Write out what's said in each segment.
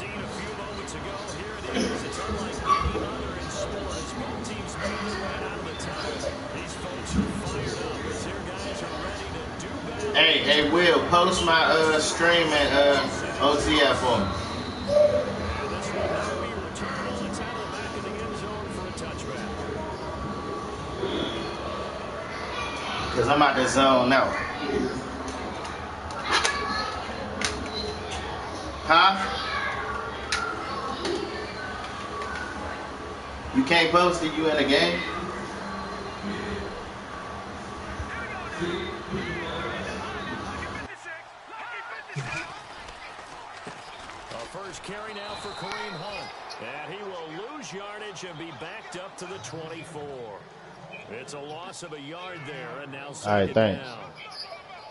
scene a few moments ago. Here it is. It's unlike any other in sport as both teams made their way out of the tunnel. These folks are fired up as their guys are ready to do battle. Hey, Will, post my stream at OTF for me. And this one now will be returned on. It's out of the back of the end zone for a touchback. Because I'm out the zone now. Huh? You can't post it, you in the game? A first carry now for Kareem Hunt. And he will lose yardage and be backed up to the 24. It's a loss of a yard there, and now second down.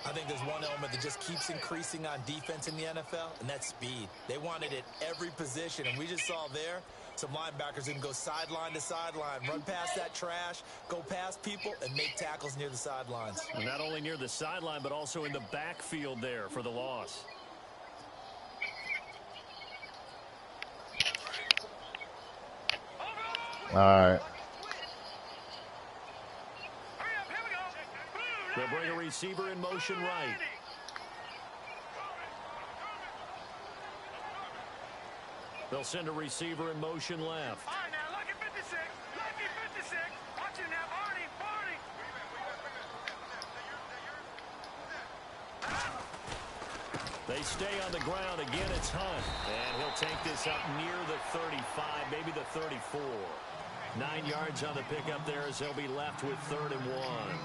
I think there's one element that just keeps increasing on defense in the NFL, and that's speed. They want it at every position, and we just saw there some linebackers who can go sideline to sideline, run past that trash, go past people, and make tackles near the sidelines. And not only near the sideline, but also in the backfield there for the loss. All right. They'll bring a receiver in motion right. They'll send a receiver in motion left. All right, now, look at 56. Look at 56. Watch it now, Barney. They stay on the ground. Again, it's Hunt. And he'll take this up near the 35, maybe the 34. 9 yards on the pickup there as they'll be left with 3rd and 1.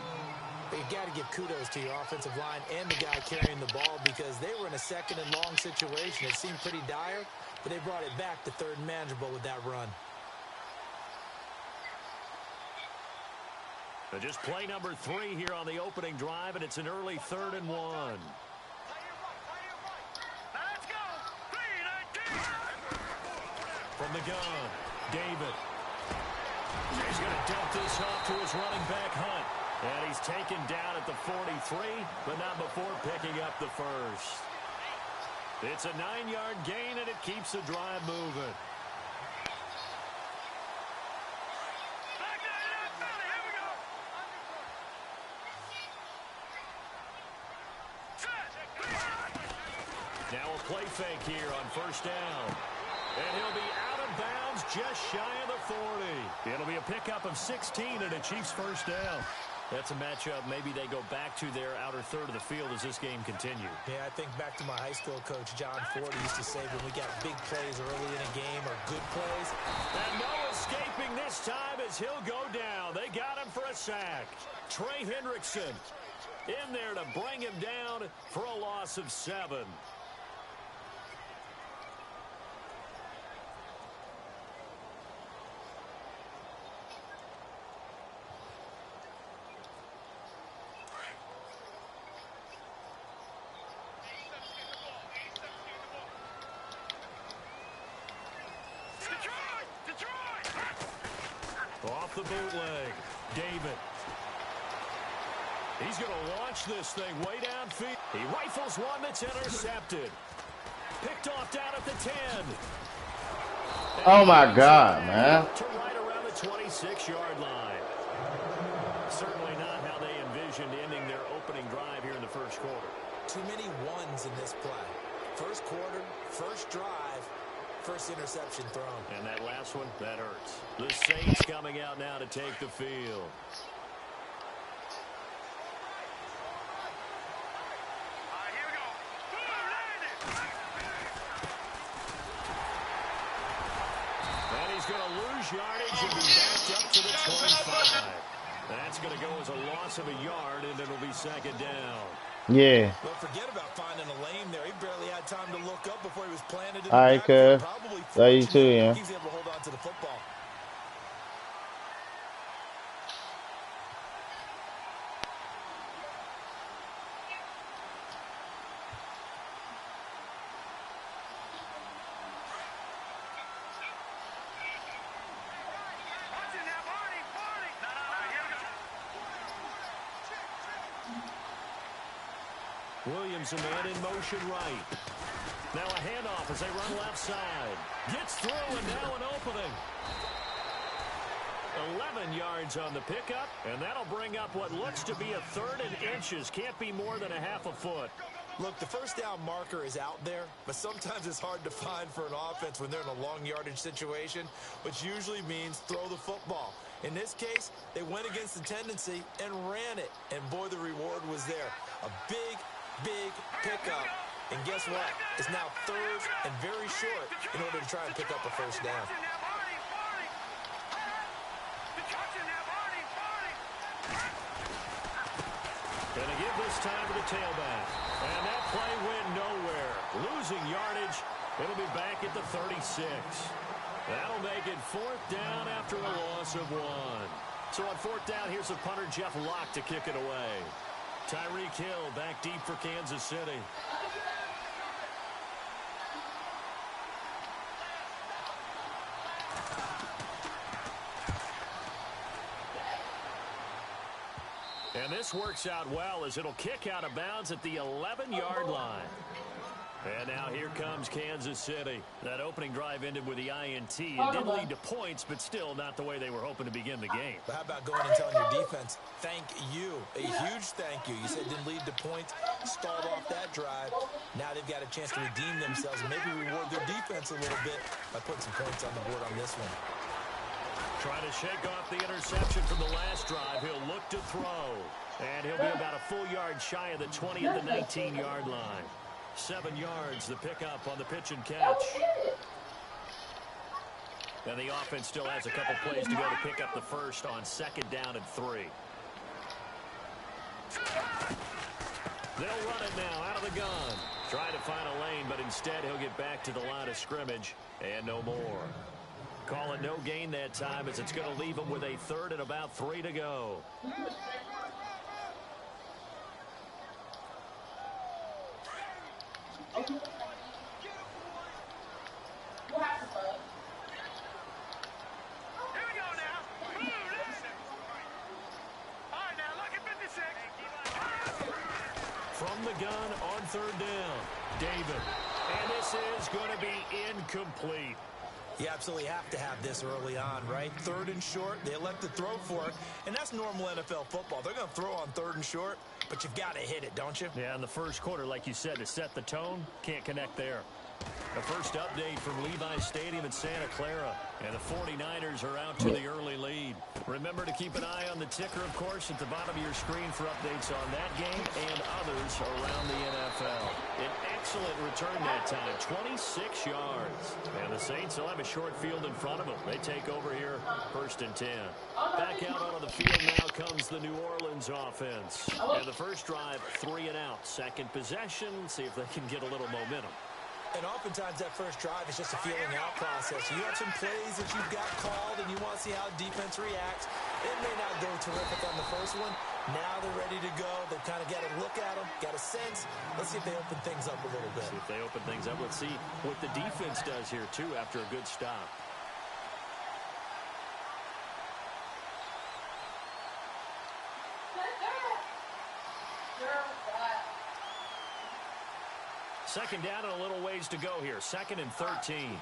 You got to give kudos to your offensive line and the guy carrying the ball because they were in a 2nd and long situation. It seemed pretty dire, but they brought it back to 3rd and manageable with that run. So just play number 3 here on the opening drive, and it's an early 3rd and 1. Let's go. 3-19. From the gun, David. He's going to dump this off to his running back, Hunt. And he's taken down at the 43, but not before picking up the first. It's a 9-yard gain, and it keeps the drive moving. Now a play fake here on 1st down. And he'll be out of bounds just shy of the 40. It'll be a pickup of 16 and a Chiefs 1st down. That's a matchup maybe they go back to their outer third of the field as this game continues. Yeah, I think back to my high school coach, John Ford, used to say when we got big plays early in a game or good plays. And no escaping this time as he'll go down. They got him for a sack. Trey Hendrickson in there to bring him down for a loss of 7. Off the bootleg, David. He's going to launch this thing way downfield. He rifles one that's intercepted. Picked off down at the 10. Oh, my God, man. To right around the 26-yard line. Certainly not how they envisioned ending their opening drive here in the 1st quarter. Too many ones in this play. 1st quarter, 1st drive, 1st interception thrown. And that last one, that hurts. The Saints coming out now to take the field. And he's going to lose yardage and be backed up to the 25. That's going to go as a loss of a yard, and it'll be 2nd down. Yeah. Well, forget about finding a lane there. He barely had time to look up before he was planted in All right, the cuz. Love you too, yeah. He was able to hold on to the football. Williams a man in motion right. Now a handoff as they run left side. Gets through and now an opening. 11 yards on the pickup, and that'll bring up what looks to be a third and inches. Can't be more than a half a foot. Look, the first down marker is out there, but sometimes it's hard to find for an offense when they're in a long yardage situation, which usually means throw the football. In this case, they went against the tendency and ran it, and boy, the reward was there. A big, big pickup. And guess what? It's now third and very short in order to try and pick up a first down. Going to give this time to the tailback. And that play went nowhere. Losing yardage. It'll be back at the 36. That'll make it fourth down after a loss of 1. So on fourth down, here's the punter, Jeff Locke, to kick it away. Tyreek Hill back deep for Kansas City. And this works out well as it'll kick out of bounds at the 11-yard line. And now here comes Kansas City. That opening drive ended with the INT. It did lead to points, but still not the way they were hoping to begin the game. But how about going and telling your defense, thank you, a huge thank you. You said it didn't lead to points, stalled off that drive. Now they've got a chance to redeem themselves and maybe reward their defense a little bit by putting some points on the board on this one. Trying to shake off the interception from the last drive. He'll look to throw. And he'll be about a full yard shy of the 20 at the 19-yard line. 7 yards, the pickup on the pitch and catch. And the offense still has a couple plays to go to pick up the first on second down and 3. They'll run it now out of the gun. Trying to find a lane, but instead he'll get back to the line of scrimmage and no more. Call it no gain that time as it's going to leave them with a third and about 3 to go. Here we go now. All right, now look at 56. From the gun on third down, David. And this is going to be incomplete. You absolutely have to have this early on, right? Third and short, they elect to throw for it, and that's normal NFL football. They're going to throw on third and short, but you've got to hit it, don't you? Yeah, in the first quarter, like you said, to set the tone, can't connect there. The first update from Levi's Stadium in Santa Clara, and the 49ers are out to the early lead. Remember to keep an eye on the ticker, of course, at the bottom of your screen for updates on that game and others around the NFL. An excellent return that time, 26 yards. And the Saints will have a short field in front of them. They take over here, first and 10. Back out onto the field now comes the New Orleans offense. And the first drive, 3 and out. Second possession, see if they can get a little momentum. And oftentimes that first drive is just a feeling out process. You have some plays that you've got called and you want to see how defense reacts. It may not go terrific on the first one. Now they're ready to go. They've kind of got a look at them, got a sense. Let's see if they open things up a little bit. See if they open things up. Let's see what the defense does here, too, after a good stop. Second down and a little ways to go here. Second and 13. Here we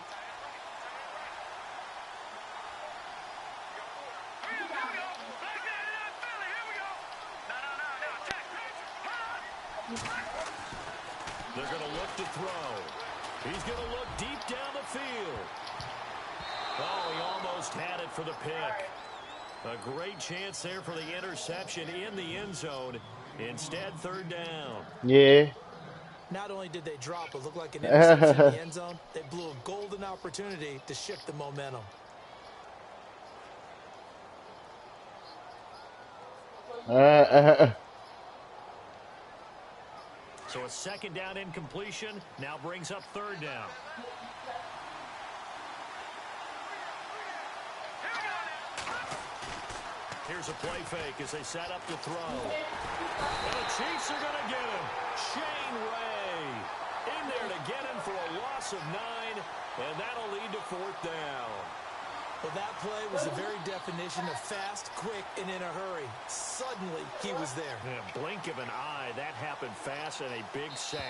go. Like that in that Philly. Here we go. No. Check. They're going to look to throw. He's going to look deep down the field. Oh, he almost had it for the pick. A great chance there for the interception in the end zone. Instead, third down. Yeah. Not only did they drop what looked like an interception in the end zone, they blew a golden opportunity to shift the momentum. So a second down incompletion now brings up third down. Here's a play fake as they set up to throw. And the Chiefs are going to get him. Shane Ray in there to get him for a loss of 9, and that'll lead to fourth down. Well, that play was the very definition of fast, quick, and in a hurry. Suddenly, he was there. Yeah, blink of an eye, that happened fast, and a big sack.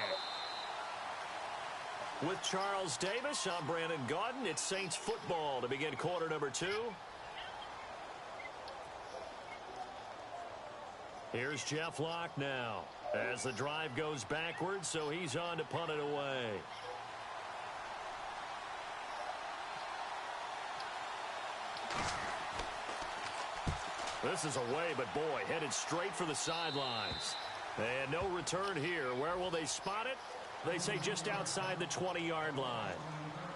With Charles Davis, I'm Brandon Gaudin. It's Saints football to begin quarter number 2. Here's Jeff Locke now as the drive goes backwards, so he's on to punt it away. This is away, but boy, headed straight for the sidelines. And no return here. Where will they spot it? They say just outside the 20-yard line.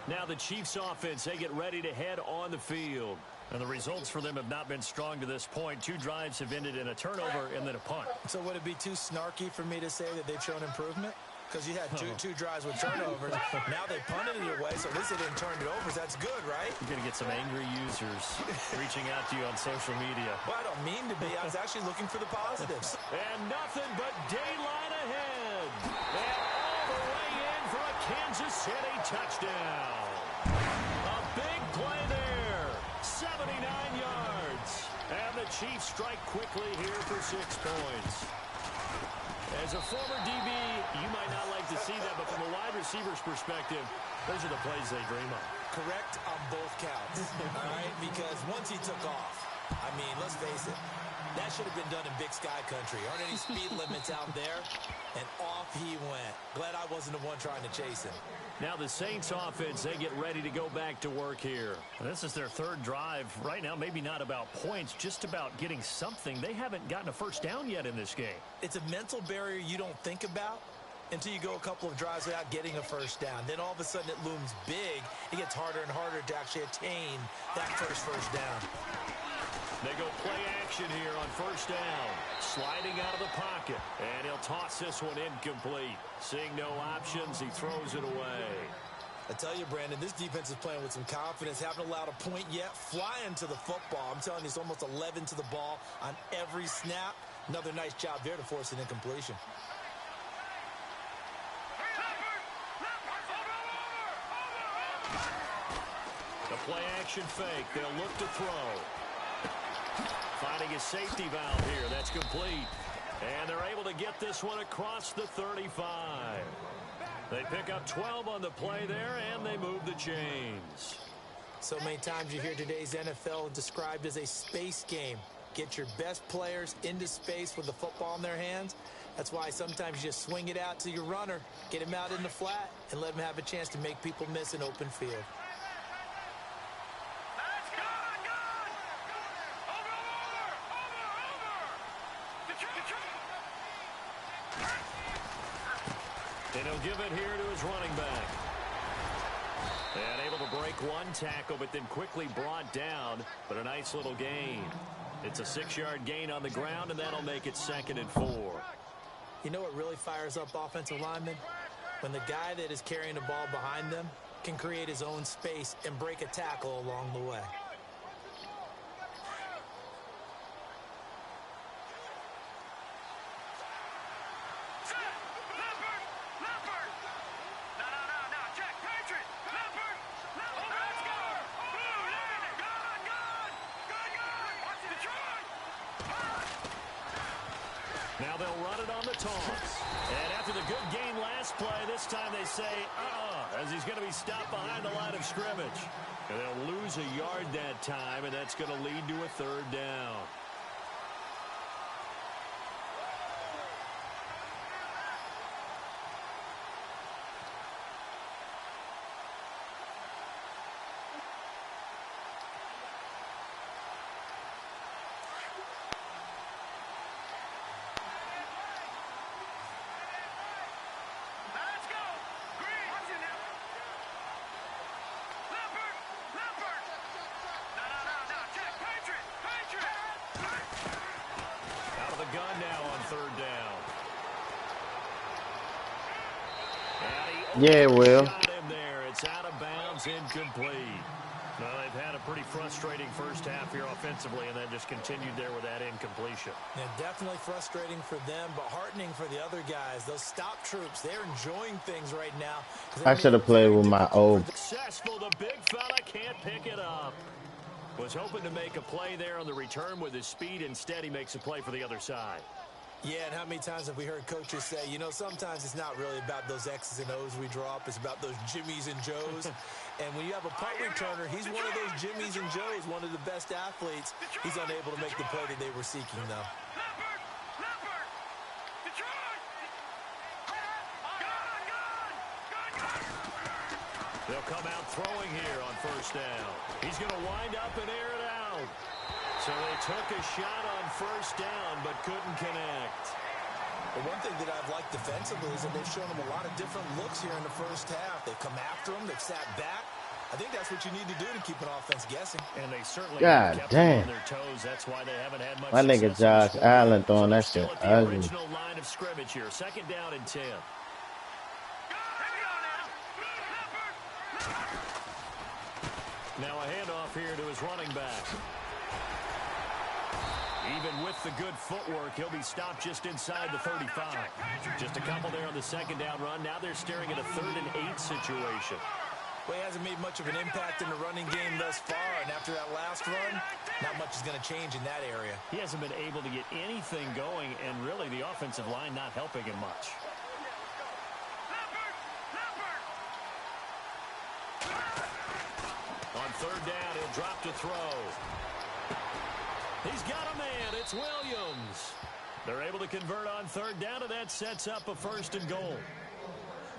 Now the Chiefs offense, they get ready to head on the field. And the results for them have not been strong to this point. 2 drives have ended in a turnover and then a punt. So would it be too snarky for me to say that they've shown improvement? Because you had two drives with turnovers. Now they punted it away, so at least they didn't turn it over. So that's good, right? You're going to get some angry users reaching out to you on social media. Well, I don't mean to be. I was actually looking for the positives. And nothing but daylight ahead. And all the way in for a Kansas City touchdown. A big play there. 79 yards. And the Chiefs strike quickly here for 6 points. As a former DB, you might not like to see that, but from a wide receiver's perspective, those are the plays they dream of. Correct on both counts, all right? Because once he took off, I mean, let's face it, that should have been done in Big Sky Country. Aren't any speed limits out there? And off he went. Glad I wasn't the one trying to chase him. Now the Saints offense, they get ready to go back to work here. This is their 3rd drive. Right now, maybe not about points, just about getting something. They haven't gotten a first down yet in this game. It's a mental barrier you don't think about until you go a couple of drives without getting a first down. Then all of a sudden it looms big. It gets harder and harder to actually attain that first down. They go play action here on first down. Sliding out of the pocket. And he'll toss this one incomplete. Seeing no options, he throws it away. I tell you, Brandon, this defense is playing with some confidence. Haven't allowed a point yet. Flying to the football. I'm telling you, it's almost 11 to the ball on every snap. Another nice job there to force an incompletion. The play action fake. They'll look to throw. Finding a safety valve here. That's complete. And they're able to get this one across the 35. They pick up 12 on the play there, and they move the chains. So many times you hear today's NFL described as a space game. Get your best players into space with the football in their hands. That's why sometimes you just swing it out to your runner, get him out in the flat, and let him have a chance to make people miss an open field. And he'll give it here to his running back. And able to break one tackle, but then quickly brought down. But a nice little gain. It's a 6-yard gain on the ground, and that'll make it 2nd and 4. You know what really fires up offensive linemen? When the guy that is carrying the ball behind them can create his own space and break a tackle along the way. Now they'll run it on the toss. And after the good gain last play, this time they say, as he's going to be stopped behind the line of scrimmage. And they'll lose a yard that time, and that's going to lead to a 3rd down. Gun now on 3rd down. Yeah, Will. Got him there. It's out of bounds, incomplete. Well, they've had a pretty frustrating first half here offensively, and then just continued there with that incompletion. Yeah, definitely frustrating for them, but heartening for the other guys. Those stop troops, they're enjoying things right now. I should have played with my old. Successful. The big fella can't pick it up. Was hoping to make a play there on the return with his speed. Instead, he makes a play for the other side. Yeah, and how many times have we heard coaches say, you know, sometimes it's not really about those X's and O's we draw up. It's about those Jimmies and Joes. And when you have a punt returner, he's one of those Jimmies and Joes, one of the best athletes. He's unable to make the play that they were seeking, though. They'll come out throwing here on first down. He's going to wind up and air it out. So they took a shot on first down, but couldn't connect. But one thing that I've liked defensively is that they've shown them a lot of different looks here in the first half. They've come after them. They've sat back. I think that's what you need to do to keep an offense guessing. And they certainly God kept damn. them on their toes. That's why they haven't had much My nigga success Josh Allen throwing that still shit at the ugly. original line of scrimmage here. Second down and 10. Now a handoff here to his running back. Even with the good footwork, he'll be stopped just inside the 35. Just a couple there on the second down run. Now they're staring at a 3rd and 8 situation. Well, he hasn't made much of an impact in the running game thus far, and after that last run, not much is going to change in that area. He hasn't been able to get anything going, and really the offensive line not helping him much. On 3rd down, he'll drop to throw. He's got a man. It's Williams. They're able to convert on 3rd down, and that sets up a 1st and goal.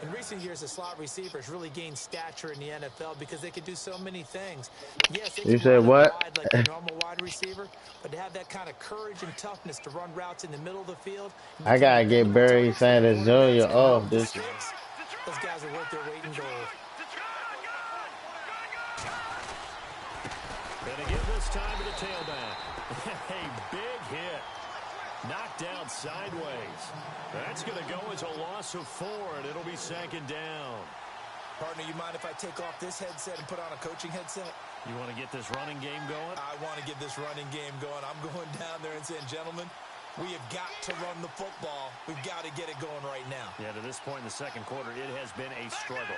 In recent years, the slot receivers really gained stature in the NFL because they could do so many things. Yes, they You can said run what? wide like a normal wide receiver, but to have that kind of courage and toughness to run routes in the middle of the field. I gotta get Barry Sanders Jr. off this. Those guys are worth their weight in gold. And again this time to the tailback. A big hit. Knocked down sideways. That's going to go as a loss of 4, and it'll be 2nd down. Partner, you mind if I take off this headset and put on a coaching headset? You want to get this running game going? I want to get this running game going. I'm going down there and saying, gentlemen, we have got to run the football. We've got to get it going right now. Yeah, to this point in the second quarter, it has been a struggle.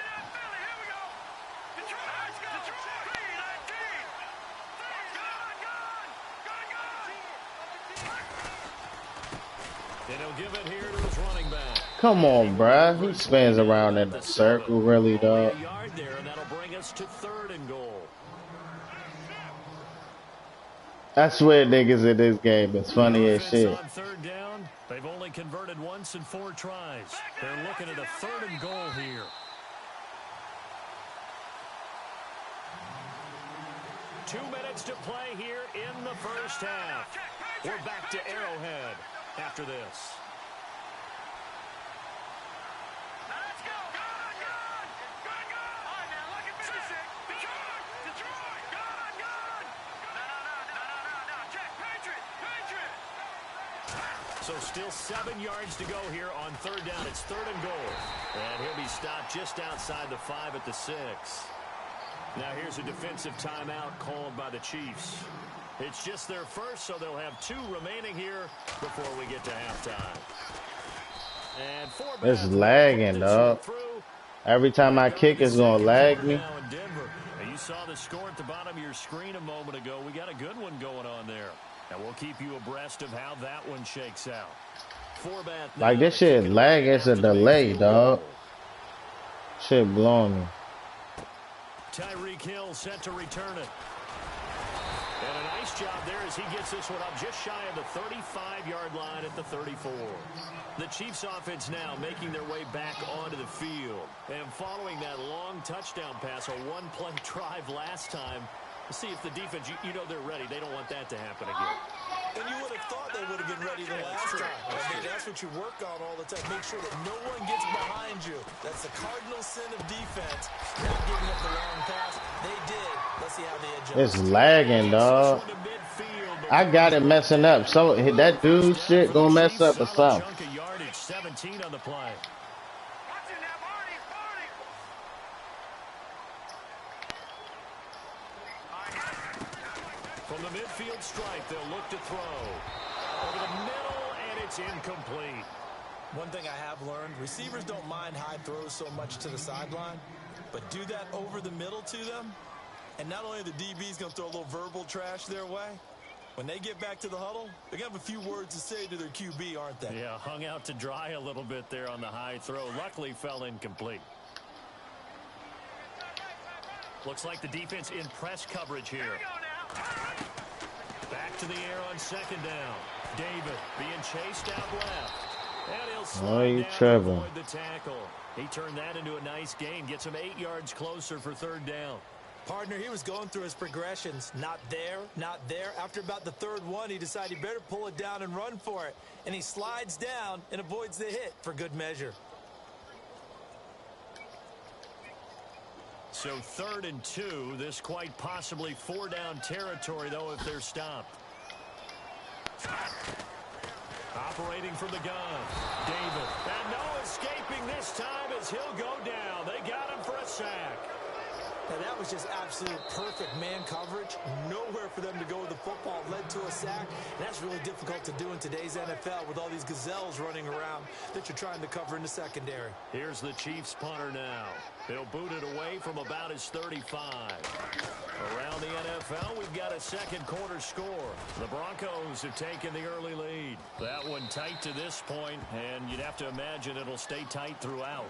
And he'll give it here to his running back. Come on, bruh. He spins around in a circle, really, dog. A yard there, and that'll bring us to 3rd and goal. I swear niggas in this game is funny as shit. On 3rd down, they've only converted once in 4 tries. They're looking at a 3rd and goal here. Two minutes to play here in the first half. We're back to Arrowhead after this. So still 7 yards to go here on 3rd down. It's 3rd and goal. And he'll be stopped just outside the 5 at the 6. Now here's a defensive timeout called by the Chiefs. It's just their first, so they'll have 2 remaining here before we get to halftime. And 4 It's lagging, dog. Every time I kick, it's gonna lag me. Now in Denver. And you saw the score at the bottom of your screen a moment ago. We got a good one going on there. And we'll keep you abreast of how that one shakes out. Like, this shit lag, it's a delay, dog. Shit blowing me. Tyreek Hill set to return it. And a nice job there as he gets this one up just shy of the 35-yard line at the 34. The Chiefs offense now making their way back onto the field. And following that long touchdown pass, a one-play drive last time, see if the defense, you know they're ready. They don't want that to happen again. And you would have thought they would have been ready the last time. I mean, that's what you work on all the time. Make sure that no one gets behind you. That's the cardinal sin of defense. Not giving up the long pass. They did. Let's see how they adjust. It's lagging, dog. I got it messing up. So that dude shit gonna mess up or something. 17 on the play. From the midfield stripe, they'll look to throw. Over the middle, and it's incomplete. One thing I have learned, receivers don't mind high throws so much to the sideline, but do that over the middle to them, And not only are the DBs going to throw a little verbal trash their way, when they get back to the huddle, they're going to have a few words to say to their QB, aren't they? Yeah, hung out to dry a little bit there on the high throw. Luckily fell incomplete. Looks like the defense in press coverage here. Back to the air on second down. David being chased out left. And he'll slide down to avoid the tackle. He turned that into a nice gain. Gets him 8 yards closer for third down. Partner, he was going through his progressions. Not there, not there. After about the third one, he decided he better pull it down and run for it. And he slides down and avoids the hit for good measure. So 3rd and 2. This quite possibly 4-down territory, though, if they're stopped. Operating from the gun. David. And no escaping this time as he'll go down. They got him for a sack. Now, that was just absolute perfect man coverage. Nowhere for them to go with the football. Led to a sack. And that's really difficult to do in today's NFL with all these gazelles running around that you're trying to cover in the secondary. Here's the Chiefs punter now. He'll boot it away from about his 35. Around the NFL, we've got a second quarter score. The Broncos have taken the early lead. That one tight to this point, and you'd have to imagine it'll stay tight throughout.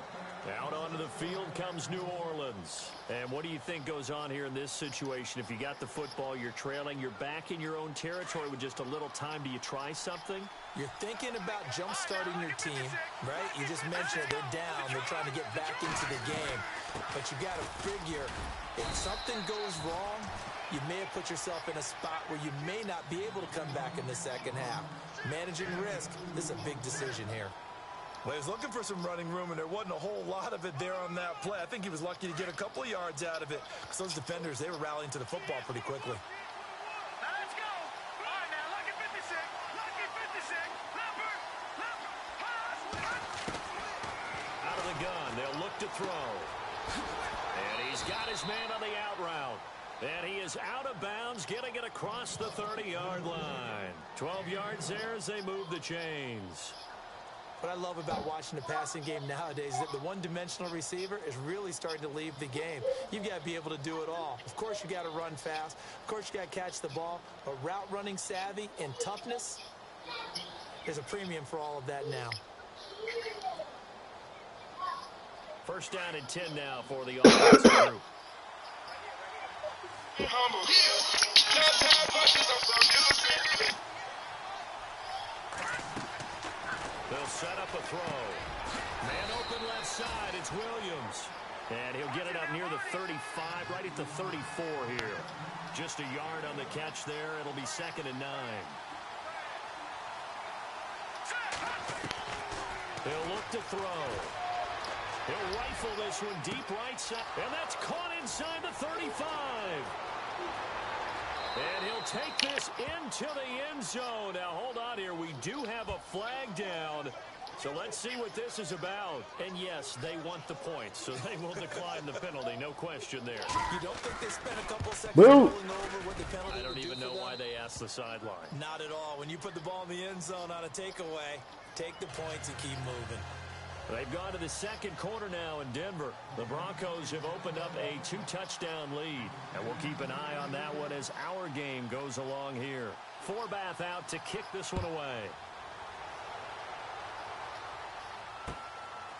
Out onto the field comes New Orleans. And what do you think goes on here in this situation? If you got the football, you're trailing, you're back in your own territory with just a little time. Do you try something? You're thinking about jump-starting your team, right? You just mentioned it. They're down. They're trying to get back into the game. But you got to figure, if something goes wrong, you may have put yourself in a spot where you may not be able to come back in the second half. Managing risk, this is a big decision here. Well, he was looking for some running room, and there wasn't a whole lot of it there on that play. I think he was lucky to get a couple of yards out of it. Because those defenders, they were rallying to the football pretty quickly. Now let's go. All right, now, lucky 56. Lucky 56. Out of the gun, they'll look to throw. And he's got his man on the out route. And he is out of bounds, getting it across the 30-yard line. 12 yards there as they move the chains. What I love about watching the passing game nowadays is that the one-dimensional receiver is really starting to leave the game. You've got to be able to do it all. Of course, you got to run fast. Of course, you got to catch the ball. But route running savvy and toughness, there's a premium for all of that now. First down and 10 now for the offensive group. They'll set up a throw. Man open left side. It's Williams. And he'll get it up near the 35, right at the 34 here. Just a yard on the catch there. It'll be 2nd and 9. He'll look to throw. He'll rifle this one deep right side. And that's caught inside the 35. And he'll take this into the end zone. Now, hold on here. We do have a flag down. So let's see what this is about. And, yes, they want the points, so they will decline the penalty. No question there. You don't think they spent a couple seconds rolling over what the penalty I don't even know why they asked the sideline. Not at all. When you put the ball in the end zone on a takeaway, take the points and keep moving. They've gone to the second quarter now in Denver. The Broncos have opened up a 2-touchdown lead. And we'll keep an eye on that one as our game goes along here. Forbath out to kick this one away.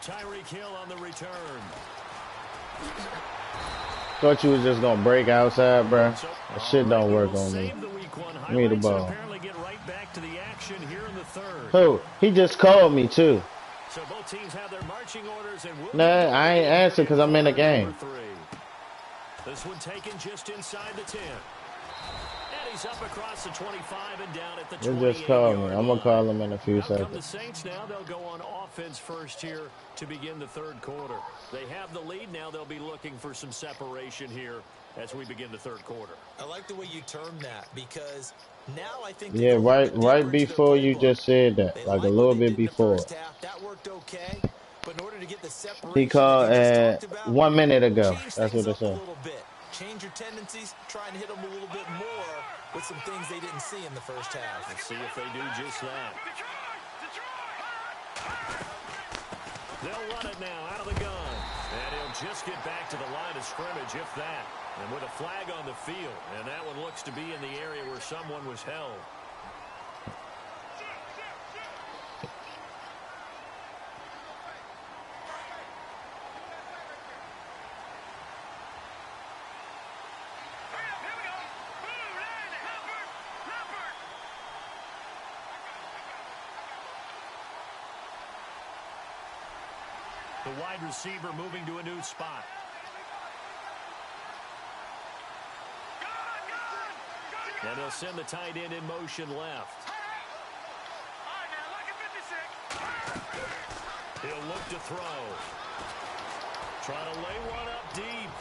Tyreek Hill on the return. Thought you was just gonna break outside, bro. That shit don't work on me. Give me the ball. Apparently get right back to the action here in the third. Who? He just called me too. So both teams have their marching orders and Nah, I ain't answer because I'm in the game. This one taken just inside the 10. And he's up across the 25 and down at the 28. He just called me. I'm gonna call him in a few Out come the seconds. Saints now. They'll go on offense first here to begin the third quarter. They have the lead now. They'll be looking for some separation here as we begin the third quarter. I like the way you term that because now I think Yeah, right before you just said that, like a little bit before. That worked okay, but in order to get the separation He called that you just talked about, 1 minute ago. change That's things what it up a said. little bit. Change your tendencies, try and hit them a little bit more with some things they didn't see in the first half. Let's see if they do just that. They'll run it now out of the gun. And he'll just get back to the line of scrimmage, if that. And with a flag on the field, and that one looks to be in the area where someone was held. The wide receiver moving to a new spot. And they'll send the tight end in motion left. He'll look to throw. Trying to lay one up deep.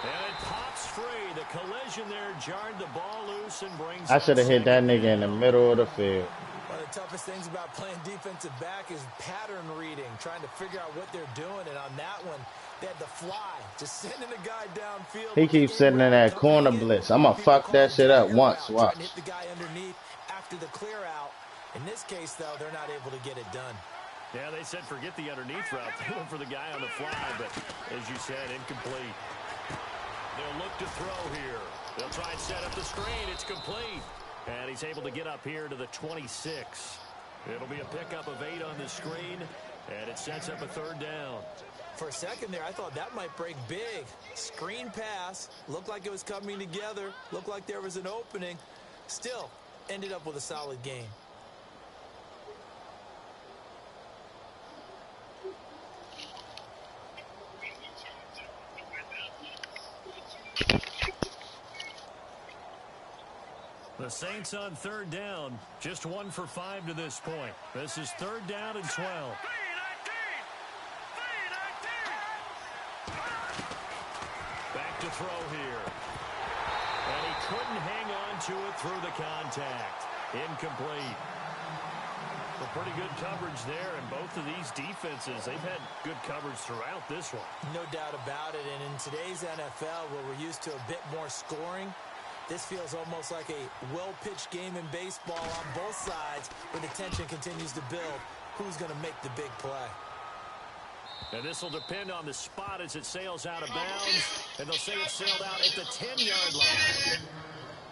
And it pops free. The collision there jarred the ball loose and brings. I should have hit that nigga in the middle of the field. One of the toughest things about playing defensive back is pattern reading, trying to figure out what they're doing. And on that one, they had the fly, just sending a guy downfield. He keeps sitting in that corner blitz. I'm going to fuck that shit up once. Watch. Hit the guy underneath after the clear out. In this case, though, they're not able to get it done. Yeah, they said forget the underneath route. They went for the guy on the fly, but as you said, incomplete. They'll look to throw here. They'll try and set up the screen. It's complete. And he's able to get up here to the 26. It'll be a pickup of 8 on the screen, and it sets up a third down. For a second there, I thought that might break big. Screen pass. Looked like it was coming together. Looked like there was an opening. Still, ended up with a solid game. The Saints on third down, just 1 for 5 to this point. This is third down and 12. Back to throw here. And he couldn't hang on to it through the contact. Incomplete. Well, pretty good coverage there, and both of these defenses, they've had good coverage throughout this one. No doubt about it, and in today's NFL, where we're used to a bit more scoring, this feels almost like a well-pitched game in baseball on both sides where the tension continues to build. Who's going to make the big play? And this will depend on the spot as it sails out of bounds. And they'll say it sailed out at the 10-yard line.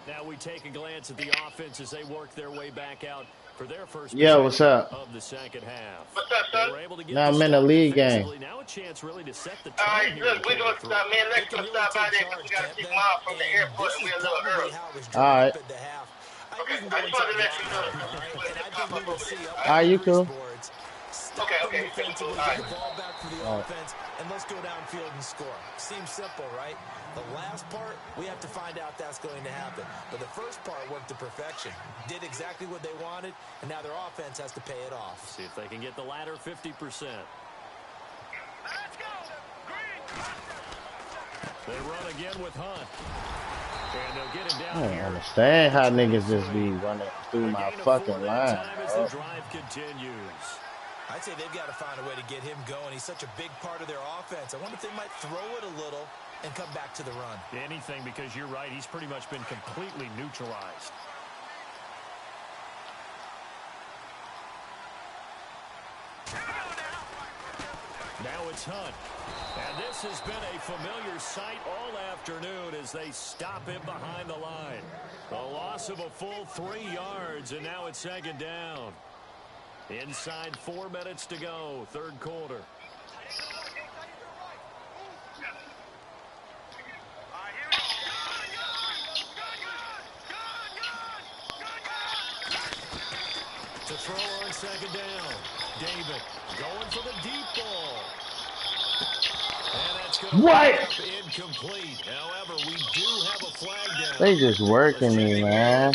Now we take a glance at the offense as they work their way back out for their first what's up? Of the second half. What's up, son? Now I'm in a league game. Now a chance really to set the All right, tone here. look, we're going to stop, man. Let's go stop by there because we got to pick Mom from the airport and we're a little early. All right. Okay, I just wanted to let you know. All right, you cool. Okay. All right. The ball back for the offense, and let's go downfield and score. Seems simple, right? The last part, we have to find out that's going to happen. But the first part worked to perfection. Did exactly what they wanted, and now their offense has to pay it off. See if they can get the latter 50%. Let's go. Green. They run again with Hunt. And they'll get him down I don't here. understand how niggas just be running through my fucking line. As the drive continues. I'd say they've got to find a way to get him going. He's such a big part of their offense. I wonder if they might throw it a little and come back to the run. Anything, because you're right. He's pretty much been completely neutralized. Now it's Hunt. And this has been a familiar sight all afternoon as they stop him behind the line. A loss of a full 3 yards, and now it's second down. Inside 4 minutes to go, third quarter. To throw on second down. David going for the deep ball. And that's going to be incomplete. However, we do have a flag down. They just working me, man.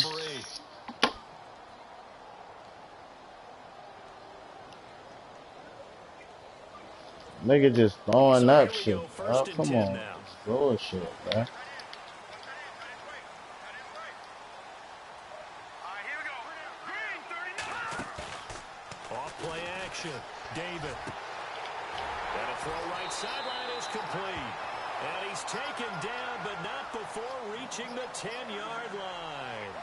Nigga just throwing up shit. Oh, come on. Bullshit, man. Off-play action. David. And a throw right sideline is complete. And he's taken down, but not before reaching the 10-yard line.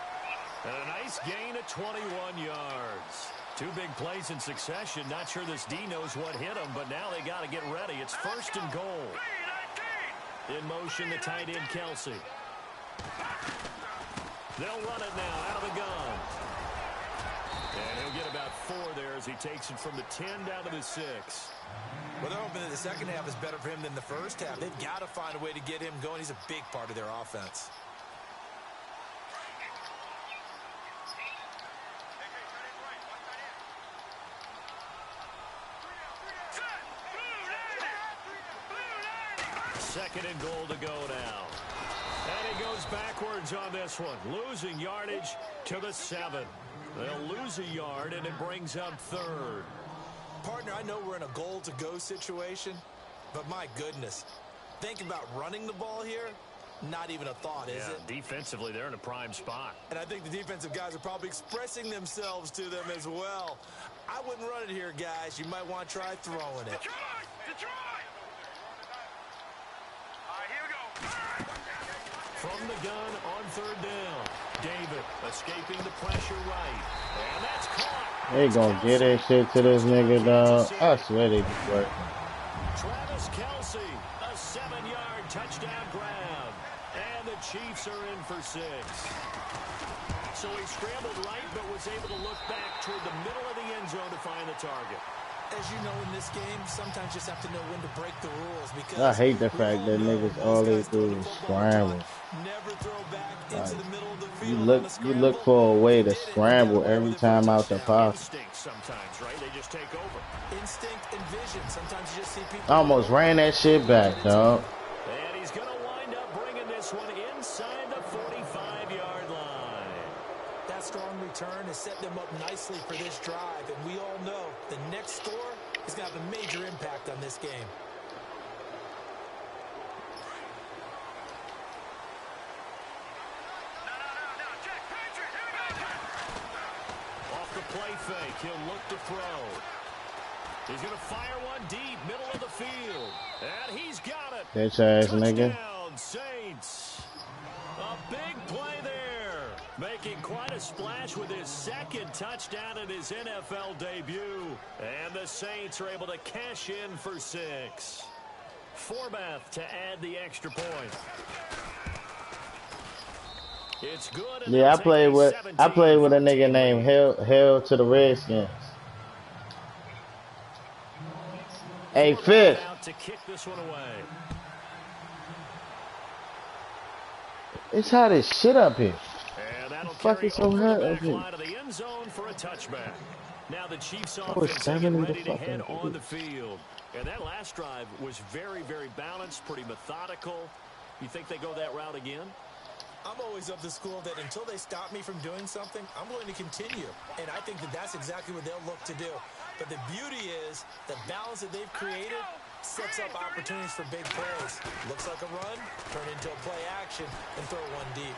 And a nice gain of 21 yards. 2 big plays in succession. Not sure this D knows what hit him, but now they got to get ready. It's first and goal. In motion, the tight end, Kelsey. They'll run it now out of the gun. And he'll get about 4 there as he takes it from the 10 down to the 6. Well, they're hoping that the second half is better for him than the first half. They've got to find a way to get him going. He's a big part of their offense. Second and goal to go now. And he goes backwards on this one, losing yardage to the 7. They'll lose a yard, and it brings up 3rd. Partner, I know we're in a goal-to-go situation, but my goodness, think about running the ball here. Not even a thought, is it? Defensively, they're in a prime spot. And I think the defensive guys are probably expressing themselves to them as well. I wouldn't run it here, guys. You might want to try throwing it. Detroit! All right, here we go. From the gun on 3rd down. David escaping the pressure right. And that's caught. They gonna get that shit to this nigga, dog. I swear they be working. Travis Kelce, a 7-yard touchdown grab. And the Chiefs are in for 6. So he scrambled right, but was able to look back toward the middle of the end zone to find the target. As you know, in this game, sometimes you just have to know when to break the rules. Because I hate the fact that niggas all they do is scramble. Never throw back into the middle of the You field. look for a way to scramble every time out the pocket. Instinct sometimes, right? They just take over. Instinct and vision. Sometimes you just see people. I almost ran that shit back, dog. And he's going to wind up bringing this one inside the 45-yard line. That strong return has set them up nicely for this drive, and we all know the next score is going to have a major impact on this game. Off the play fake, he'll look to throw. He's going to fire one deep, middle of the field. And he's got it. Bitch ass nigga. Touchdown, Saints. A big play there. Making quite a splash with his 2nd touchdown in his NFL debut. And the Saints are able to cash in for 6. Forbath to add the extra point. It's good. Yeah, I played with a nigga named Hell to the Redskins. Hey, Fifth. To kick this one away. It's hot as shit up here. And that'll Fuck carry is so over hot the up back here? line of the end zone for a touchback. Now the Chiefs was offense seven getting in the ready to fucking head on field. the field. And that last drive was very, very balanced, pretty methodical. You think they go that route again? I'm always of the school that until they stop me from doing something, I'm going to continue. And I think that that's exactly what they'll look to do. But the beauty is the balance that they've created sets up opportunities for big plays. Looks like a run, turn into a play action, and throw one deep.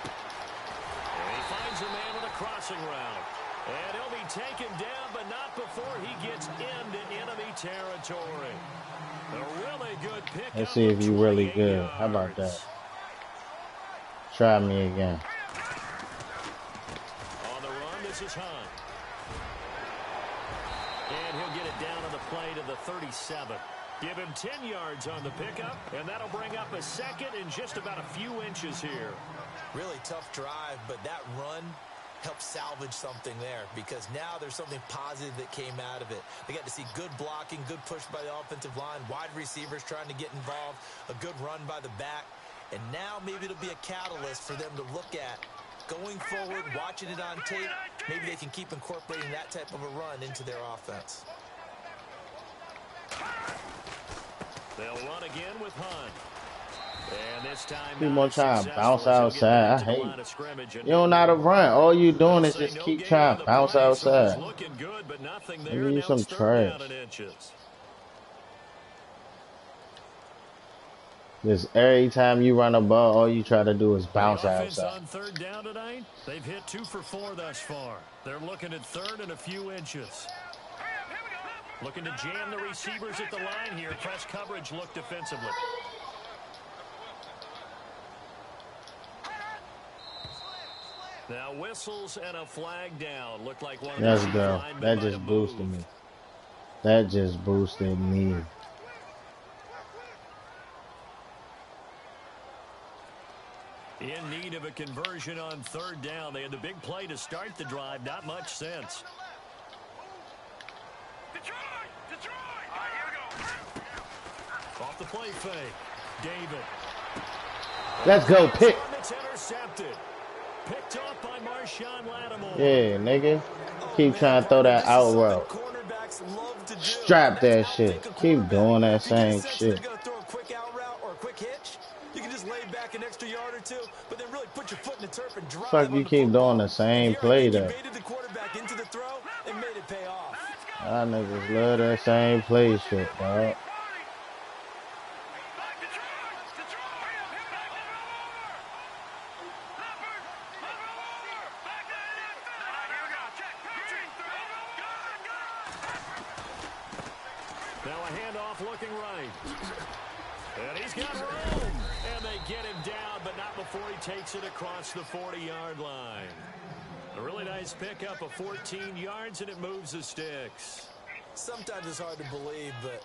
And he finds a man with a crossing route. And he'll be taken down, but not before he gets into enemy territory. A really good pick. Let's see if you really good. How about that? Try me again. On the run, this is Hunt. And he'll get it down on the play to the 37. Give him 10 yards on the pickup, and that'll bring up a 2nd in just about a few inches here. Really tough drive, but that run helped salvage something there because now there's something positive that came out of it. They got to see good blocking, good push by the offensive line, wide receivers trying to get involved, a good run by the back. And now maybe it'll be a catalyst for them to look at going forward, watching it on tape. Maybe they can keep incorporating that type of a run into their offense. They'll run again with Hunt. And this time, Keep on trying to successful bounce as he'll get outside. back I to the hate line of scrimmage. You don't know how to run. All you doing is just No keep gain trying on to the bounce play, so it's outside. looking good, but nothing Give there. me Now some it's third trash. down in inches. Just every time you run a ball, all you try to do is bounce The offense outside. on 3rd down tonight, they've hit 2 for 4 thus far. They're looking at 3rd and a few inches. Looking to jam the receivers at the line here. Press coverage look defensively. Now whistles and a flag down. Look like one of the Let's Chief go. linemen That might just have boosted moved. me. That just boosted me. In need of a conversion on third down. They had the big play to start the drive. Not much sense. Detroit! Detroit! All right, here we go. Off the play fake. David. Let's go, pick. It's intercepted. Picked off by Marshawn Lattimore. Yeah, nigga. Keep trying to throw that out route. Strap that shit. Keep doing that same shit. Fuck, you keep doing the same play though. Y'all niggas love that same play shit, dog. Now a handoff looking right. And he's got room. And they get him down, but not before he takes it across the 40-yard line. A really nice pickup of 14 yards, and it moves the sticks. Sometimes it's hard to believe, but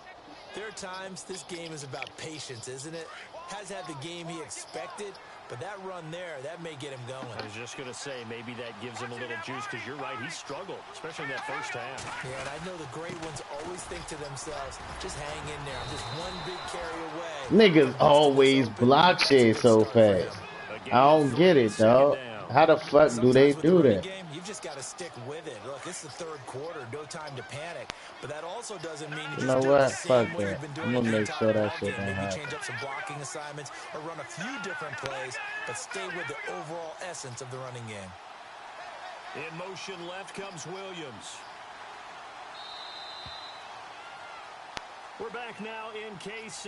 there are times this game is about patience, isn't it? Has had the game he expected, but that run there, that may get him going. I was just going to say, maybe that gives him a little juice, because you're right, he struggled, especially in that first half. Yeah, and I know the great ones always think to themselves, just hang in there. I'm just one big carry away. Niggas always block shit so fast. I don't get it, dog. How the fuck do they do that? You've just got to stick with it. Look, it's the third quarter, no time to panic. But that also doesn't mean you know what? Fuck that. I'm gonna make sure that shit don't happen. Change up some blocking assignments or run a few different plays, but stay with the overall essence of the running game. In motion left comes Williams. We're back now in KC.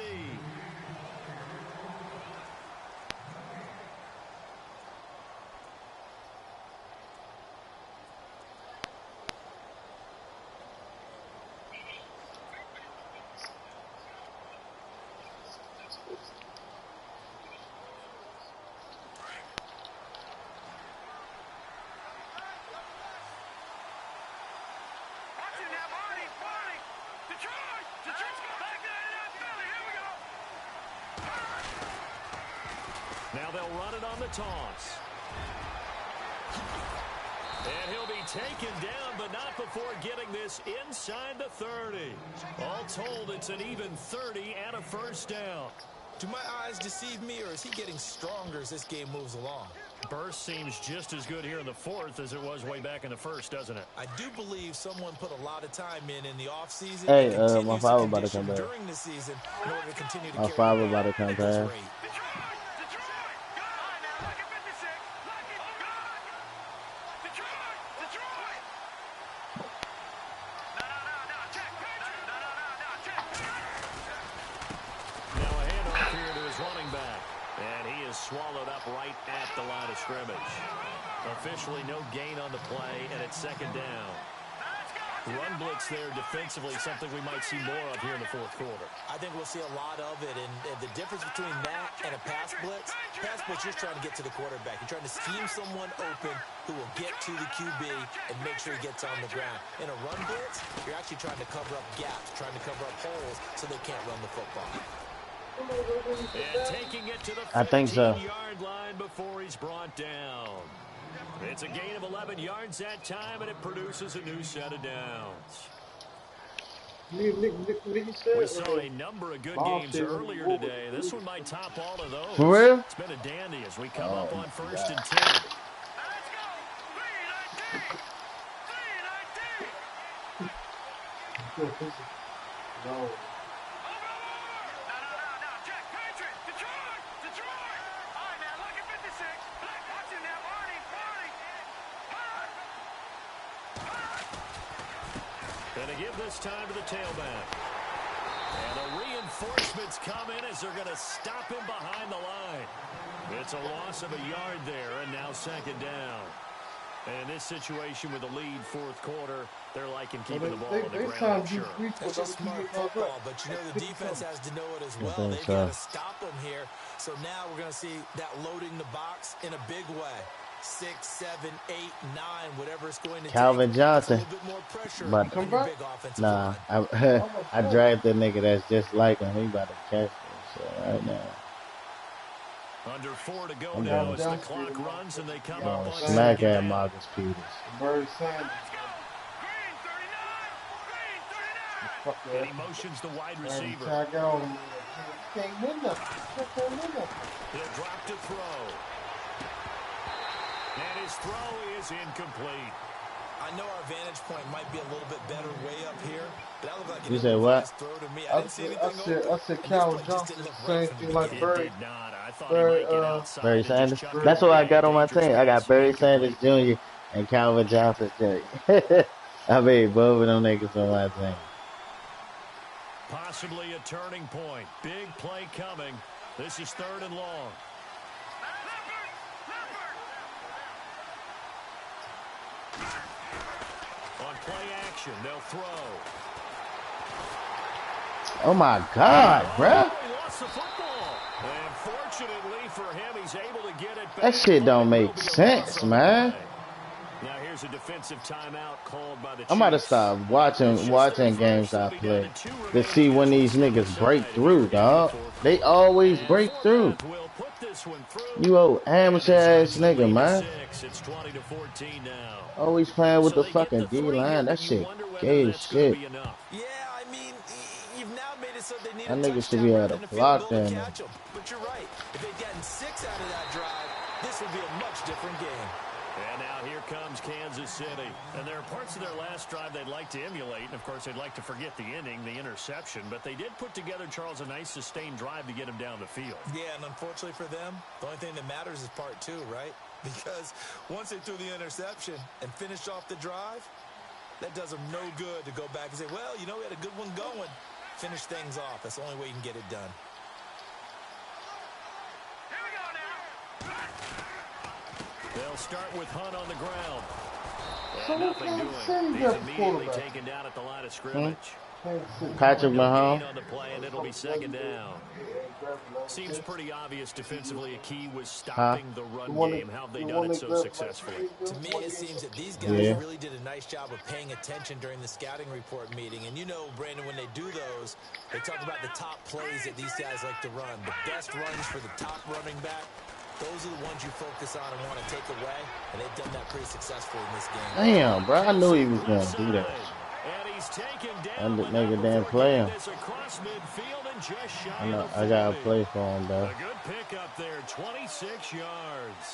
Now they'll run it on the toss. And he'll be taken down, but not before getting this inside the 30. All told, it's an even 30 and a first down. Do my eyes deceive me, or is he getting stronger as this game moves along? Burst seems just as good here in the fourth as it was way back in the first, doesn't it? I do believe someone put a lot of time in the offseason. Hey, my father about to come back. During the season in order to continue to my father about to come back. Swallowed up right at the line of scrimmage. Officially no gain on the play, and it's second down. Run blitz there defensively, something we might see more of here in the fourth quarter. I think we'll see a lot of it, and the difference between that and a pass blitz, you're trying to get to the quarterback. You're trying to scheme someone open who will get to the QB and make sure he gets on the ground. In a run blitz, you're actually trying to cover up gaps, trying to cover up holes so they can't run the football. And taking it to the 15-yard line before he's brought down. It's a gain of 11 yards that time, and it produces a new set of downs. We saw a number of good games earlier today. This one might top all of those. For real? It's been a dandy as we come up on 1st and 10. No. And to give this time to the tailback. And the reinforcements come in as they're going to stop him behind the line. It's a loss of a yard there, and now second down. And in this situation with the lead fourth quarter, they're liking keeping the ball on the ground. Sure. It's just smart football, but you know the defense has to know it as well. They've got to stop them here. So now we're going to see that loading the box in a big way. 6, 7, 8, 9, whatever it's going to Calvin take. Johnson. A little bit more pressure But on your big offensive nah, line. I dragged that nigga that's just like him. He about to catch this shit right now. Under 4 to go now as the clock runs and they come up on Smack second at down. Marcus Peters. Barry Sanders. Green 39. Green 39. And he motions the wide Every receiver. time I get on him, he can't win nothing. Can't win nothing. He'll drop to throw. And his throw is incomplete. I know our vantage point might be a little bit better way up here, but that looked like You an said what? throw to me. I didn't see anything I said Calvin Johnson the same thing like It Barry. did not. I thought Barry, he might get outside. Barry and just Sanders. chuck it That's what I away. got on my Dangerous team. I got pass, Barry incomplete. Sanders Jr. and Calvin Johnson Jr. I mean, both of them niggas on my team. Possibly a turning point. Big play coming. This is 3rd and long. On play action, they'll throw. Oh my God, bruh. He lost the football. And fortunately for him, he's able to get it back. That shit don't But it make will be a sense, loss on man. the play. Now here's a defensive timeout called by the I'm about to Chiefs. stop watching games I play to see when these niggas break through, dog. They always break through. We'll put this one through. You old amateur ass nigga, man. It's 20-14 now. Always playing with So the they get fucking the D three line. here, That but you shit wonder whether gay as that's gonna shit. be enough. Yeah, I mean, you've now made it so they need That a nigga should touchdown be rather able than to a field block goal to that. catch 'em. But you're right. If they'd gotten 6 out of that drive, this would be a much different game. And now here comes Kansas City. And there are parts of their last drive they'd like to emulate. And, of course, they'd like to forget the inning, the interception. But they did put together, Charles, a nice sustained drive to get him down the field. Yeah, and unfortunately for them, the only thing that matters is part 2, right? Because once they threw the interception and finished off the drive, that does them no good to go back and say, well, you know, we had a good one going. Finish things off. That's the only way you can get it done. Here we go now. They'll start with Hunt on the ground. So And what nothing Kansas doing. City He's got immediately quarterback? taken down at the line of scrimmage. Kansas City. Patrick No Mahomes. gain on the play, and it'll be 2nd down. Seems pretty obvious defensively a key was stopping the run game. How have they done it so successfully? To me, it seems that these guys Yeah. really did a nice job of paying attention during the scouting report meeting. And you know, Brandon, when they do those, they talk about the top plays that these guys like to run. The best runs for the top running back. Those are the ones you focus on and want to take away. And they've done that pretty successfully in this game. Damn, bro. I knew he was going to do that. And he's taken That down. but nigga not damn before play getting him. this across midfield and just shy I know. of the I got to 40. play for him, though. A good pick up there, 26 yards.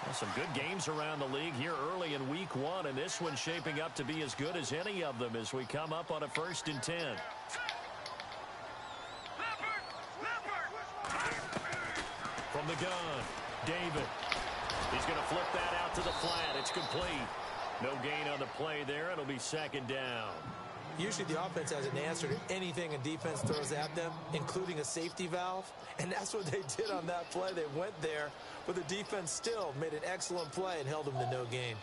Well, some good games around the league here early in week 1, and this one's shaping up to be as good as any of them as we come up on a 1st and 10. From the gun, David. He's going to flip that out to the flat. It's complete. No gain on the play there. It'll be 2nd down. Usually the offense has an answer to anything a defense throws at them, including a safety valve. And that's what they did on that play. They went there, but the defense still made an excellent play and held them to no gain.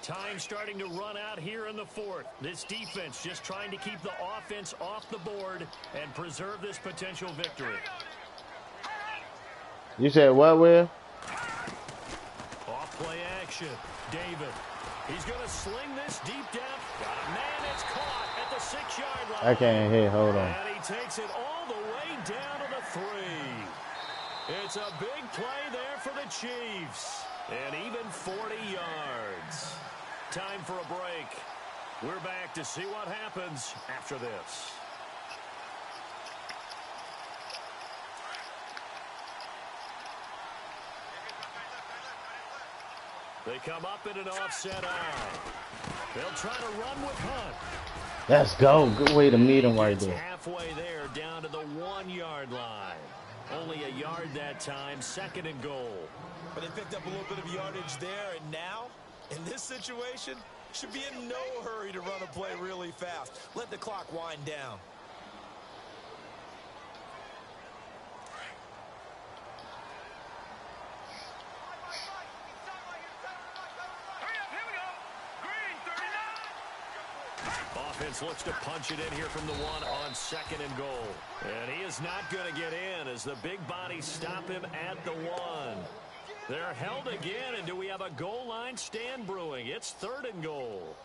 Time starting to run out here in the 4th. This defense just trying to keep the offense off the board and preserve this potential victory. You said what, Will? Off play action. David. He's going to sling this deep down. Got a man. It's caught at the 6-yard line. I can't hit. Hold on. And he takes it all the way down to the 3. It's a big play there for the Chiefs. And even 40 yards. Time for a break. We're back to see what happens after this. They come up in an offset eye. They'll try to run with Hunt. Let's go. Good way to meet him right It's there. halfway there, down to the 1-yard line. Only a yard that time, 2nd and goal. But they picked up a little bit of yardage there, and now, in this situation, should be in no hurry to run a play really fast. Let the clock wind down. Hurry up, here we go. Green 39. Offense looks to punch it in here from the 1 on 2nd and goal. And he is not going to get in as the big bodies stop him at the 1. They're held again, and do we have a goal line stand brewing? It's 3rd and goal.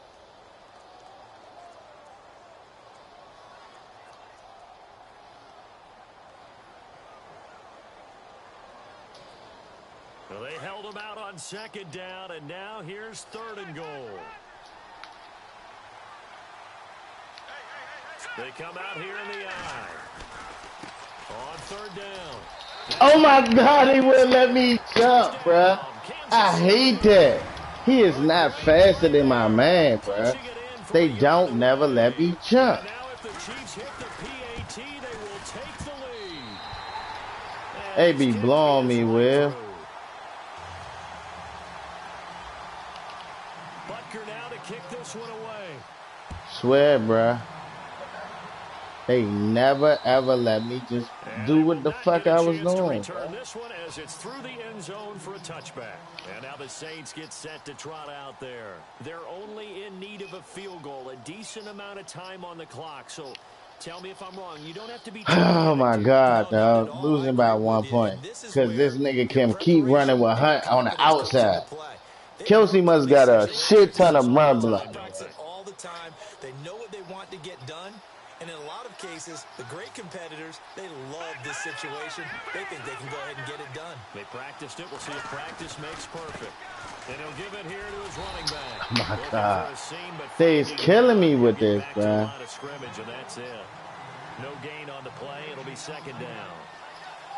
They held him out on second down, and now here's 3rd and goal. They come out here in the eye. On 3rd down. Oh my God, he wouldn't let me jump, bruh. I hate that. He is not faster than my man, bruh. They don't never let me jump. Now if the Chiefs hit the PAT, they will take the lead. They be blowing me, Will. Butker now to kick this one away. Swear, bruh. They never ever let me just do what the fuck I was doing. Return this one as it's through the end zone for a touchback. And now the Saints get set to trot out there. They're only in need of a field goal, a decent amount of time on the clock. So tell me if I'm wrong. You don't have to be. Oh my God, dog. Losing by 1 point. Because this nigga can keep running with Hunt on the outside. Kelsey must got a shit ton of run block. All the time. They know what they want to get done. And in a lot of cases, the great competitors, they love this situation. They think they can go ahead and get it done. They practiced it. We'll see if practice makes perfect. And he'll give it here to his running back. Oh my God. They's killing me with this, bro. Scrimmage, and that's it. No gain on the play. It'll be 2nd down.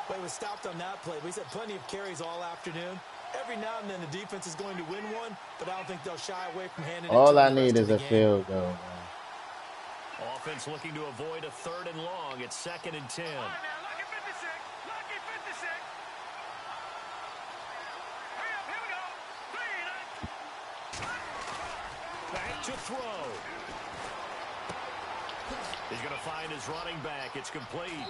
Well, he was stopped on that play. He's had plenty of carries all afternoon. Every now and then the defense is going to win one, but I don't think they'll shy away from handing it to All the I rest need of is the a game. field goal, man. Offense looking to avoid a 3rd and long. It's 2nd and 10. All right, now, lucky 56. Lucky 56. Hurry up, here we go. 3 and Back to throw. He's going to find his running back. It's complete.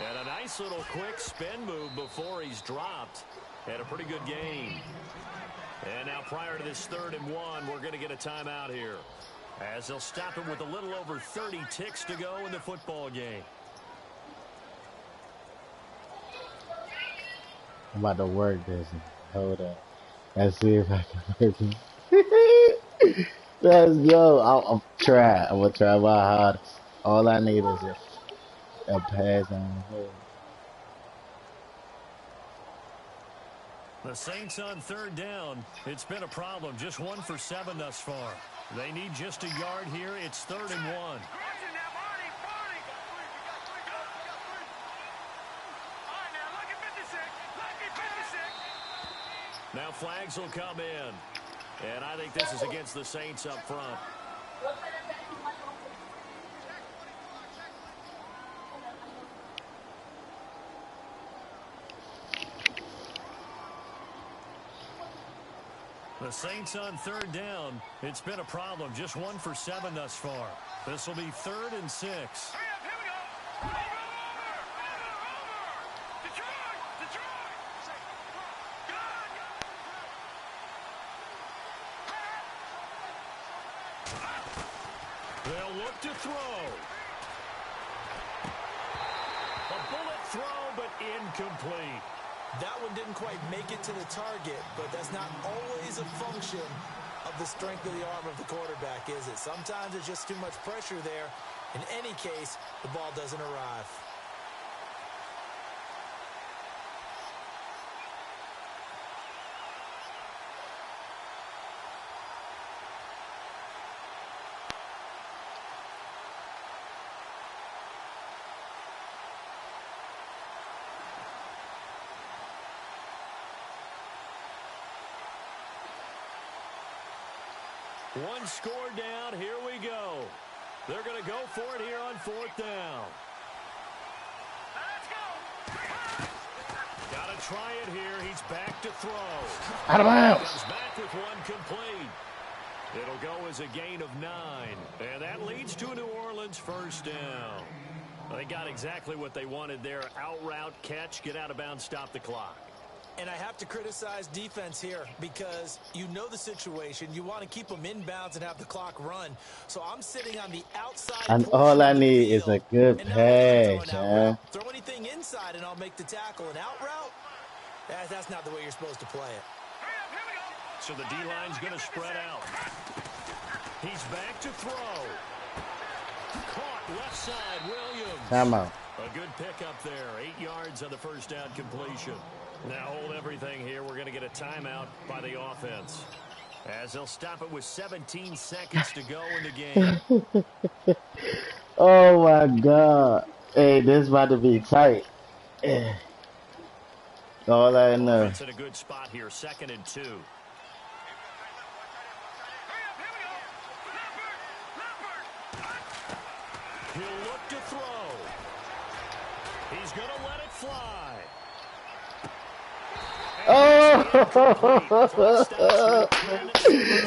And a nice little quick spin move before he's dropped. Had a pretty good game. And now prior to this 3rd and 1, we're going to get a timeout here, as they'll stop him with a little over 30 ticks to go in the football game. I'm about to work this. Hold up. Let's see if I can work it. Let's go. I'm try. I'm going to try my hardest. All I need is a pass on the head. The Saints on 3rd down. It's been a problem. Just 1 for 7 thus far. They need just a yard here. It's 3rd and 1. Correction now, Barney. Barney. We got 3. We got 3. Go. We got 3. All right, now, lucky 56. Lucky 56. Now flags will come in. And I think this is against the Saints up front. The Saints on 3rd down. It's been a problem. Just 1 for 7 thus far. This will be 3rd and 6. Hurry up, here we go. Over. Detroit. Good. They'll look to throw. A bullet throw, but incomplete. That one didn't quite make it to the target, but that's not always a function of the strength of the arm of the quarterback, is it? Sometimes there's just too much pressure there. In any case, the ball doesn't arrive. One score down. Here we go. They're going to go for it here on 4th down. Let's go. Got to try it here. He's back to throw. Out of bounds. Comes back with one complete. It'll go as a gain of 9. And that leads to a New Orleans 1st down. They got exactly what they wanted there. Out route, catch, get out of bounds, stop the clock. And I have to criticize defense here because you know the situation. You want to keep them inbounds and have the clock run. So I'm sitting on the outside. And all I need is a good pass, man. Throw anything inside and I'll make the tackle. An out route? That's not the way you're supposed to play it. Hurry up, here we go. So the D-line's going to spread out. He's back to throw. Caught left side, Williams. Time out. A good pickup there. 8 yards on the 1st down completion. Now hold everything here. We're going to get a timeout by the offense. As they'll stop it with 17 seconds to go in the game. Oh my God. Hey, this about to be tight. All I know. Offense in a good spot here. 2nd and 2. He'll look to throw. He's going to let it fly. Oh!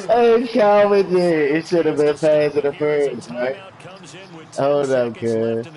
Hey, Calvin did. It should have been pass to the birds, right? Hold up, kid.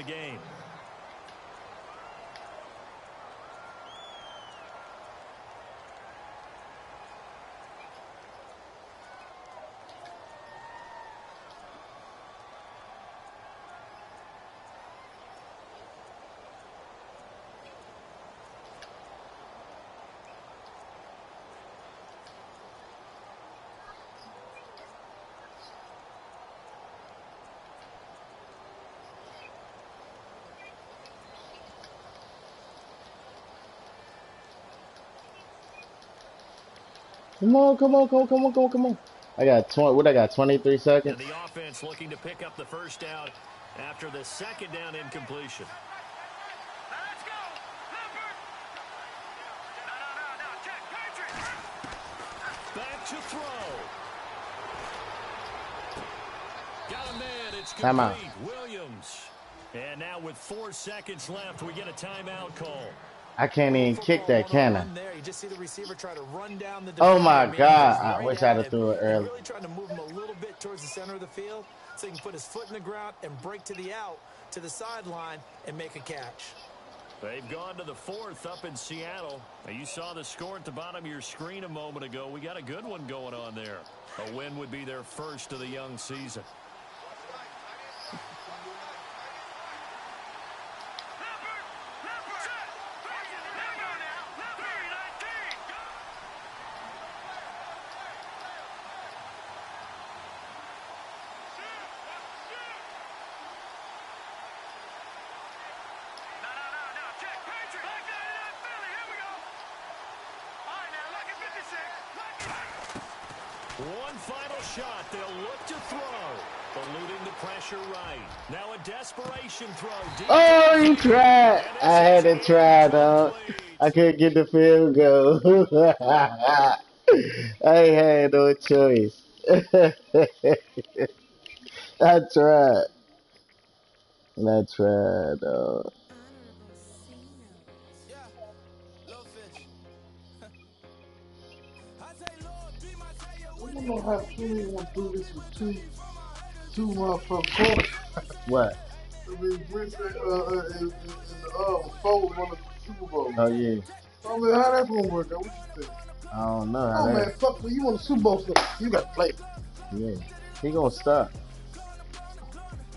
Come on, come on, come on, come on, come on, come on. I got 20. What I got? 23 seconds. And the offense looking to pick up the first down after the 2nd down incompletion. Let's go. Leopard. No. Check. Patriot. Back to throw. Got a man. It's Time out. complete. Williams. And now with 4 seconds left, we get a timeout call. I can't even kick that, can I? There, you just see the receiver try to run down the Oh my defender. God. I wish I'd have threw it early. Really trying to move him a little bit towards the center of the field so he can put his foot in the ground and break to the out, to the sideline, and make a catch. They've gone to the 4th up in Seattle. Now, you saw the score at the bottom of your screen a moment ago. We got a good one going on there. A win would be their first of the young season. One final shot. They'll look to throw. Eluding the pressure right. Now a desperation throw. Deep. Oh, you tried. I had to try, dog. I couldn't get the field goal. I ain't had no choice. I tried. I tried, dog. I don't know how Kenny want to do this with two motherfucking corners. What? I mean, Brent said, in the fold won the Super Bowl. Oh, yeah. I mean, how that's gonna work out? What you think? I don't know. How Oh that, man, fuck me. You want a Super Bowl? So you got to play. yeah. He gonna stop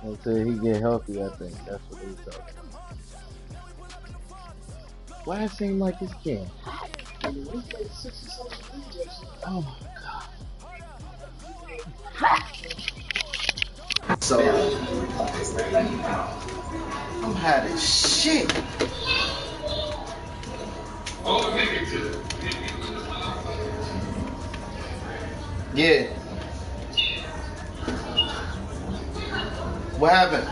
until he get healthy, I think. That's what he's talking about. Why it seem like it's getting hot? I mean, we played 60-something degrees yesterday. Oh, my God. So I'm hot as shit. Yeah. What happened?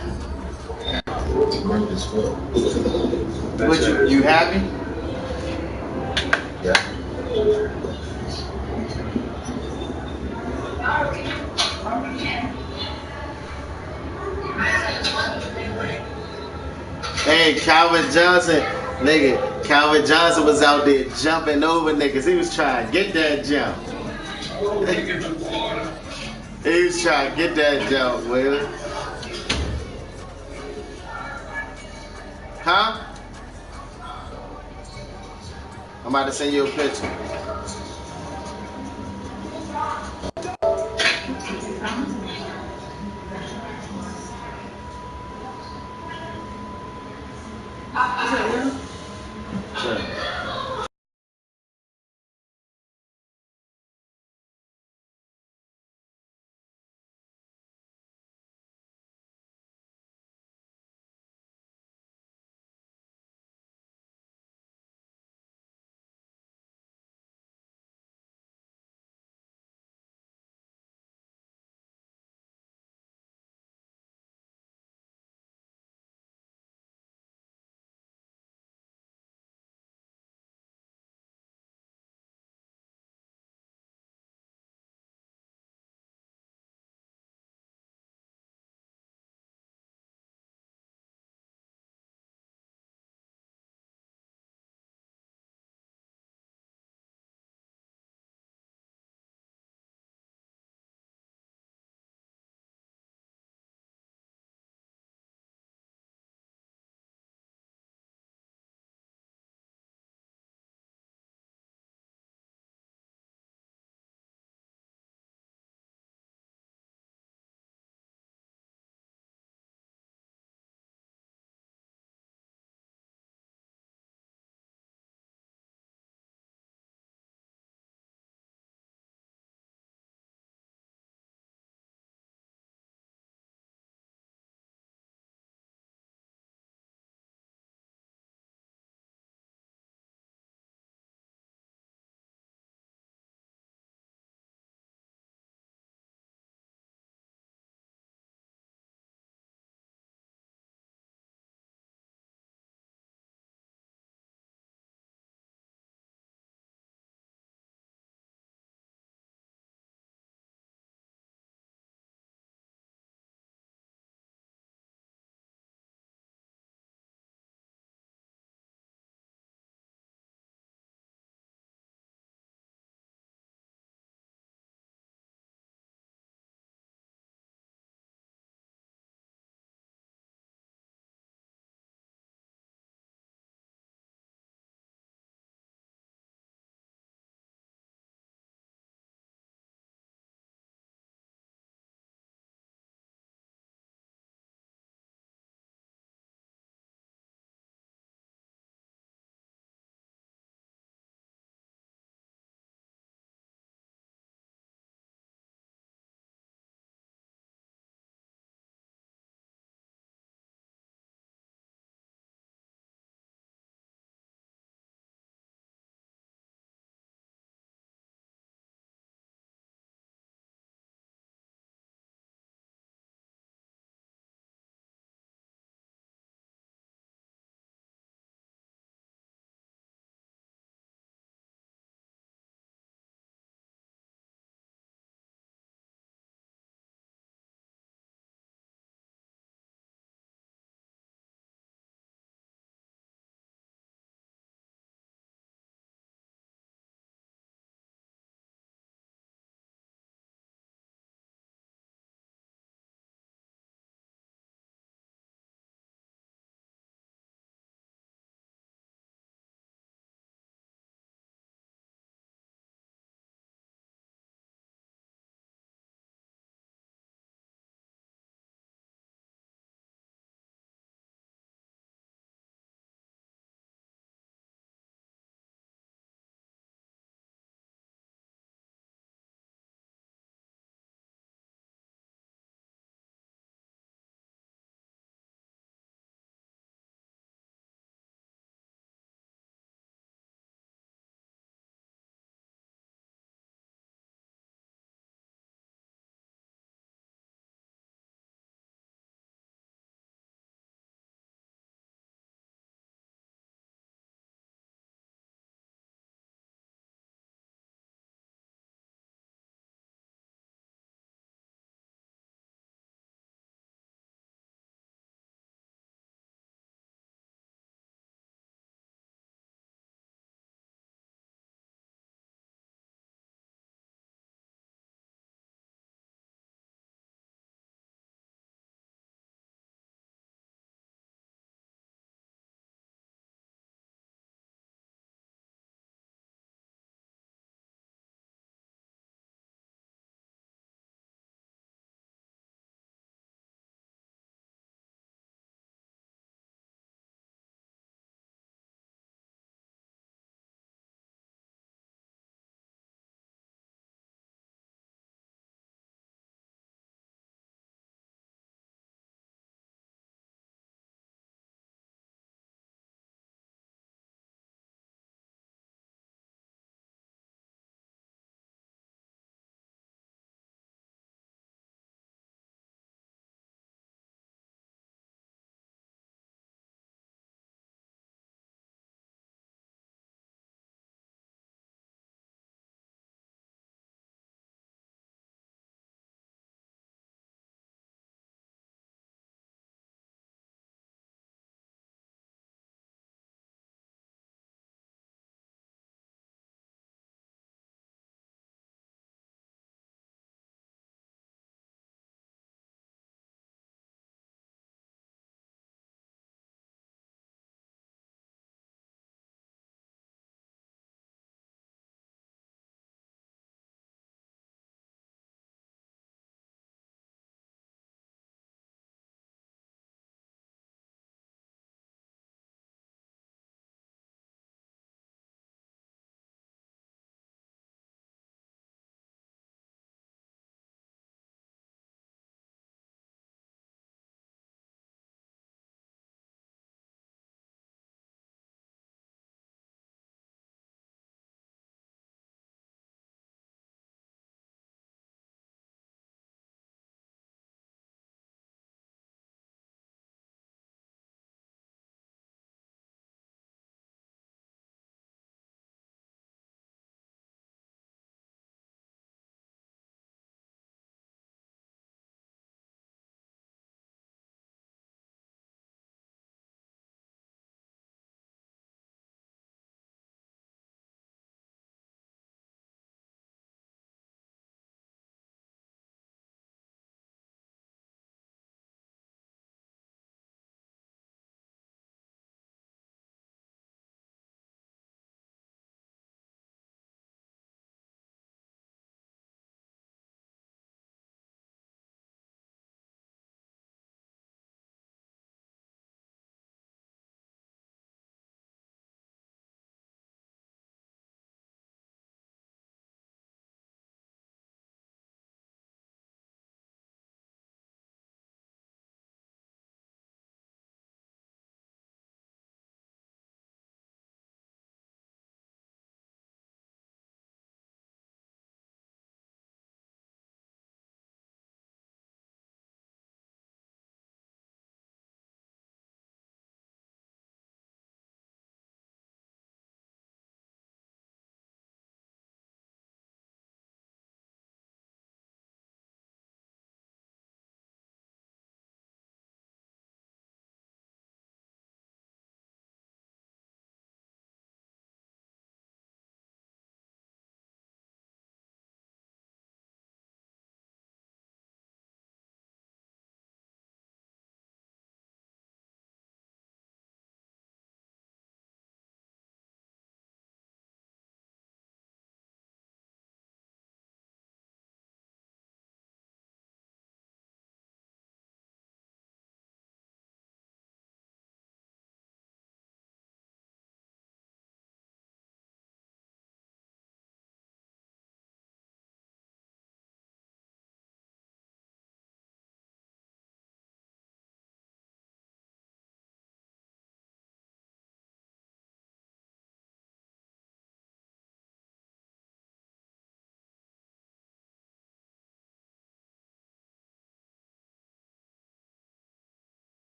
What you happy? Yeah. Hey, Calvin Johnson, nigga. Calvin Johnson was out there jumping over niggas. He was trying to get that jump. He was trying to get that jump, Will. Huh? I'm about to send you a picture.